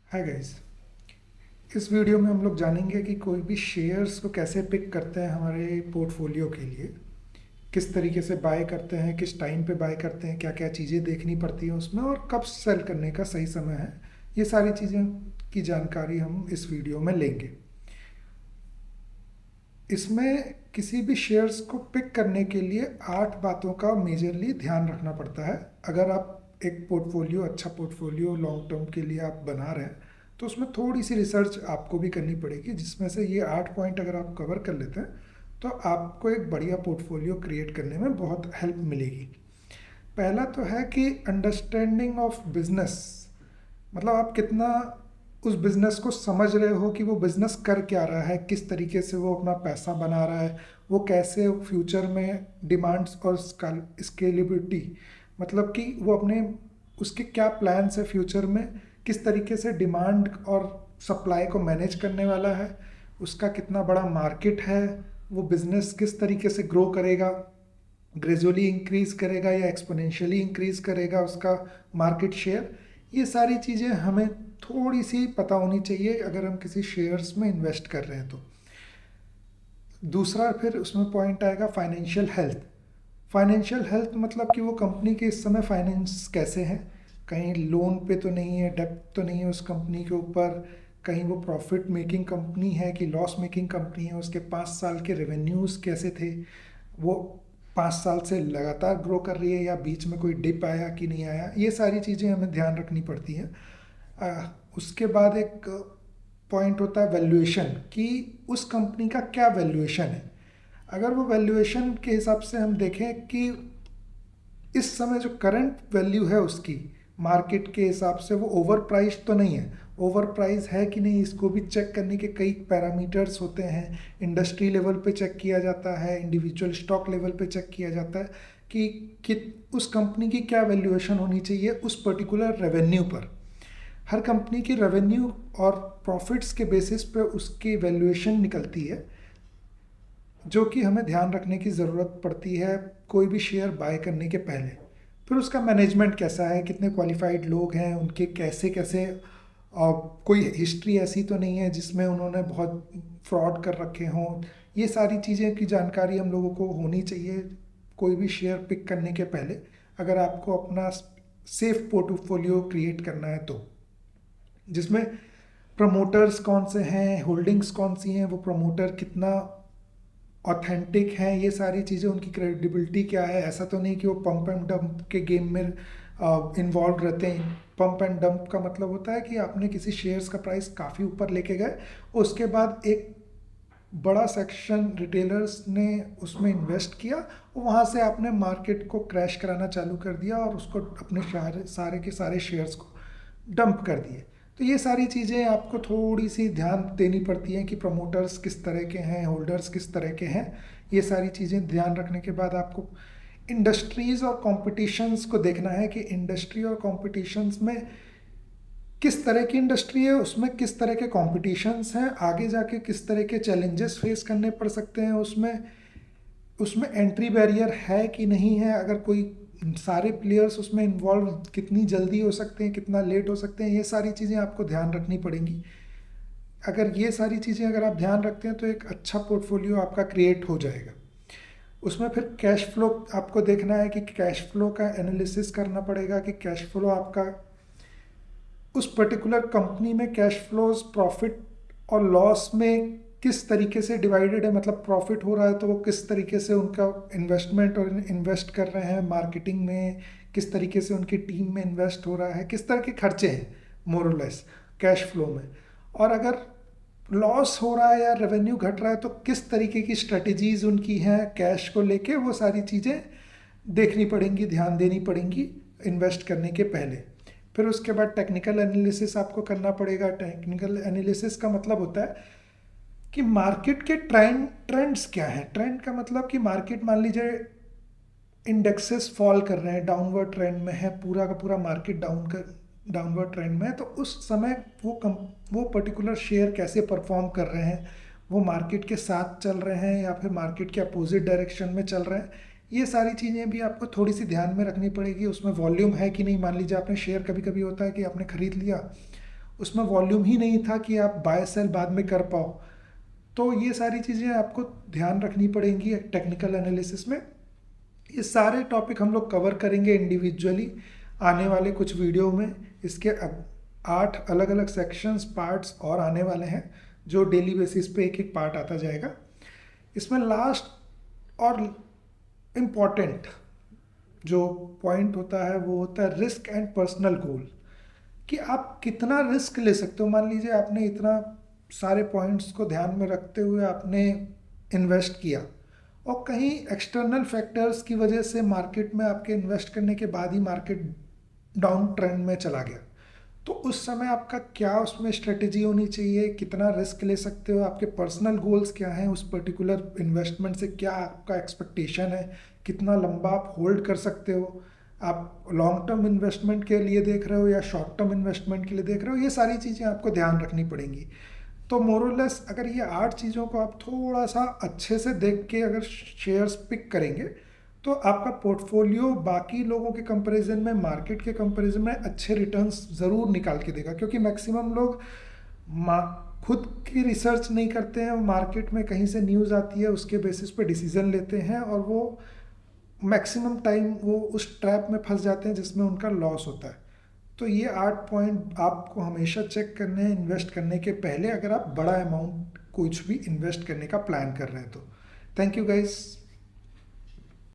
Hi guys. इस video में हम लोग जानेंगे कि कोई भी शेयर्स को कैसे पिक करते हैं हमारे पोर्टफोलियो के लिए, किस तरीके से बाय करते हैं, किस टाइम पे बाय करते हैं, क्या क्या चीज़ें देखनी पड़ती हैं उसमें और कब सेल करने का सही समय है। ये सारी चीज़ें की जानकारी हम इस वीडियो में लेंगे। इसमें किसी भी शेयर्स को पिक करने के लिए 8 बातों का मेजरली ध्यान रखना पड़ता है। अगर आप एक पोर्टफोलियो, अच्छा पोर्टफोलियो लॉन्ग टर्म के लिए आप बना रहे हैं तो उसमें थोड़ी सी रिसर्च आपको भी करनी पड़ेगी, जिसमें से ये 8 पॉइंट अगर आप कवर कर लेते हैं तो आपको एक बढ़िया पोर्टफोलियो क्रिएट करने में बहुत हेल्प मिलेगी। पहला तो है कि अंडरस्टैंडिंग ऑफ बिजनेस, मतलब आप कितना उस बिज़नेस को समझ रहे हो कि वो बिज़नेस कर क्या रहा है, किस तरीके से वो अपना पैसा बना रहा है, वो कैसे फ्यूचर में डिमांड्स और स्केलेबिलिटी, मतलब कि वो अपने उसके क्या प्लान्स है फ्यूचर में, किस तरीके से डिमांड और सप्लाई को मैनेज करने वाला है, उसका कितना बड़ा मार्केट है, वो बिज़नेस किस तरीके से ग्रो करेगा, ग्रेजुअली इंक्रीज़ करेगा या एक्सपोनेंशियली इंक्रीज़ करेगा उसका मार्केट शेयर। ये सारी चीज़ें हमें थोड़ी सी पता होनी चाहिए अगर हम किसी शेयर्स में इन्वेस्ट कर रहे हैं तो। दूसरा फिर उसमें पॉइंट आएगा फाइनेंशियल हेल्थ। फाइनेंशियल हेल्थ मतलब कि वो कंपनी के इस समय फाइनेंस कैसे हैं, कहीं लोन पे तो नहीं है, डेब्ट तो नहीं है उस कंपनी के ऊपर, कहीं वो प्रॉफिट मेकिंग कंपनी है कि लॉस मेकिंग कंपनी है, उसके 5 साल के रेवेन्यूज़ कैसे थे, वो 5 साल से लगातार ग्रो कर रही है या बीच में कोई डिप आया कि नहीं आया। ये सारी चीज़ें हमें ध्यान रखनी पड़ती हैं। उसके बाद एक पॉइंट होता है वैल्यूएशन, कि उस कंपनी का क्या वैल्यूएशन है। अगर वो वैल्यूएशन के हिसाब से हम देखें कि इस समय जो करंट वैल्यू है उसकी मार्केट के हिसाब से वो ओवर प्राइस तो नहीं है, ओवर प्राइस है कि नहीं, इसको भी चेक करने के कई पैरामीटर्स होते हैं। इंडस्ट्री लेवल पे चेक किया जाता है, इंडिविजुअल स्टॉक लेवल पे चेक किया जाता है कि उस कंपनी की क्या वैल्यूएशन होनी चाहिए उस पर्टिकुलर रेवेन्यू पर। हर कंपनी की रेवेन्यू और प्रॉफिट्स के बेसिस पे उसकी वैल्यूएशन निकलती है, जो कि हमें ध्यान रखने की ज़रूरत पड़ती है कोई भी शेयर बाय करने के पहले। फिर उसका मैनेजमेंट कैसा है, कितने क्वालिफाइड लोग हैं, उनके कैसे कैसे कोई हिस्ट्री ऐसी तो नहीं है जिसमें उन्होंने बहुत फ्रॉड कर रखे हों। ये सारी चीज़ें की जानकारी हम लोगों को होनी चाहिए कोई भी शेयर पिक करने के पहले, अगर आपको अपना सेफ पोर्टफोलियो क्रिएट करना है तो। जिसमें प्रमोटर्स कौन से हैं, होल्डिंग्स कौन सी हैं, वो प्रमोटर कितना ऑथेंटिक हैं, ये सारी चीज़ें, उनकी क्रेडिबिलिटी क्या है। ऐसा तो नहीं कि वो पंप एंड डंप के गेम में इन्वॉल्व रहते हैं। पंप एंड डंप का मतलब होता है कि आपने किसी शेयर्स का प्राइस काफ़ी ऊपर लेके गए, उसके बाद एक बड़ा सेक्शन रिटेलर्स ने उसमें इन्वेस्ट किया और वहाँ से आपने मार्केट को क्रैश कराना चालू कर दिया और उसको अपने सारे के सारे शेयर्स को डंप कर दिए। तो ये सारी चीज़ें आपको थोड़ी सी ध्यान देनी पड़ती हैं कि प्रमोटर्स किस तरह के हैं, होल्डर्स किस तरह के हैं। ये सारी चीज़ें ध्यान रखने के बाद आपको इंडस्ट्रीज़ और कॉम्पिटिशन्स को देखना है कि इंडस्ट्री और कॉम्पिटिशन्स में किस तरह की इंडस्ट्री है, उसमें किस तरह के कॉम्पिटिशन्स हैं, आगे जाके किस तरह के चैलेंजेस फेस करने पड़ सकते हैं उसमें, उसमें एंट्री बैरियर है कि नहीं है, अगर कोई सारे प्लेयर्स उसमें इन्वॉल्व कितनी जल्दी हो सकते हैं, कितना लेट हो सकते हैं, ये सारी चीज़ें आपको ध्यान रखनी पड़ेंगी। अगर ये सारी चीज़ें अगर आप ध्यान रखते हैं तो एक अच्छा पोर्टफोलियो आपका क्रिएट हो जाएगा। उसमें फिर कैश फ्लो आपको देखना है कि कैश फ्लो का एनालिसिस करना पड़ेगा कि कैश फ्लो आपका उस पर्टिकुलर कंपनी में कैश फ्लोज प्रॉफिट और लॉस में किस तरीके से डिवाइडेड है। मतलब प्रॉफिट हो रहा है तो वो किस तरीके से उनका इन्वेस्टमेंट और इन्वेस्ट कर रहे हैं मार्केटिंग में, किस तरीके से उनकी टीम में इन्वेस्ट हो रहा है, किस तरह के खर्चे हैं मोर और लेस कैश फ्लो में। और अगर लॉस हो रहा है या रेवेन्यू घट रहा है तो किस तरीके की स्ट्रेटजीज उनकी हैं कैश को लेके, वो सारी चीज़ें देखनी पड़ेंगी, ध्यान देनी पड़ेंगी इन्वेस्ट करने के पहले। फिर उसके बाद टेक्निकल एनालिसिस आपको करना पड़ेगा। टेक्निकल एनालिसिस का मतलब होता है कि मार्केट के ट्रेंड्स क्या हैं। ट्रेंड का मतलब कि मार्केट, मान लीजिए इंडेक्सेस फॉल कर रहे हैं, डाउनवर्ड ट्रेंड में है, पूरा का पूरा मार्केट डाउनवर्ड ट्रेंड में है, तो उस समय वो पर्टिकुलर शेयर कैसे परफॉर्म कर रहे हैं, वो मार्केट के साथ चल रहे हैं या फिर मार्केट के अपोजिट डायरेक्शन में चल रहे हैं। ये सारी चीज़ें भी आपको थोड़ी सी ध्यान में रखनी पड़ेगी। उसमें वॉल्यूम है कि नहीं, मान लीजिए आपने शेयर, कभी कभी होता है कि आपने ख़रीद लिया, उसमें वॉल्यूम ही नहीं था कि आप बाय सेल बाद में कर पाओ। तो ये सारी चीज़ें आपको ध्यान रखनी पड़ेंगी टेक्निकल एनालिसिस में। ये सारे टॉपिक हम लोग कवर करेंगे इंडिविजुअली आने वाले कुछ वीडियो में। इसके अब 8 अलग अलग सेक्शंस पार्ट्स और आने वाले हैं, जो डेली बेसिस पे एक एक पार्ट आता जाएगा। इसमें लास्ट और इम्पॉर्टेंट जो पॉइंट होता है वो होता है रिस्क एंड पर्सनल गोल, कि आप कितना रिस्क ले सकते हो। मान लीजिए आपने इतना सारे पॉइंट्स को ध्यान में रखते हुए आपने इन्वेस्ट किया और कहीं एक्सटर्नल फैक्टर्स की वजह से मार्केट में आपके इन्वेस्ट करने के बाद ही मार्केट डाउन ट्रेंड में चला गया, तो उस समय आपका क्या उसमें स्ट्रेटेजी होनी चाहिए, कितना रिस्क ले सकते हो, आपके पर्सनल गोल्स क्या हैं उस पर्टिकुलर इन्वेस्टमेंट से, क्या आपका एक्सपेक्टेशन है, कितना लंबा आप होल्ड कर सकते हो, आप लॉन्ग टर्म इन्वेस्टमेंट के लिए देख रहे हो या शॉर्ट टर्म इन्वेस्टमेंट के लिए देख रहे हो, ये सारी चीज़ें आपको ध्यान रखनी पड़ेंगी। तो मोरलेस अगर ये 8 चीज़ों को आप थोड़ा सा अच्छे से देख के अगर शेयर्स पिक करेंगे, तो आपका पोर्टफोलियो बाकी लोगों के कंपैरिजन में, मार्केट के कंपैरिजन में अच्छे रिटर्न्स ज़रूर निकाल के देगा। क्योंकि मैक्सिमम लोग खुद की रिसर्च नहीं करते हैं, मार्केट में कहीं से न्यूज़ आती है उसके बेसिस पे डिसीज़न लेते हैं, और वो मैक्सिमम टाइम वो उस ट्रैप में फंस जाते हैं जिसमें उनका लॉस होता है। तो ये 8 पॉइंट आपको हमेशा चेक करने हैं इन्वेस्ट करने के पहले, अगर आप बड़ा अमाउंट कुछ भी इन्वेस्ट करने का प्लान कर रहे हैं तो। Thank you guys.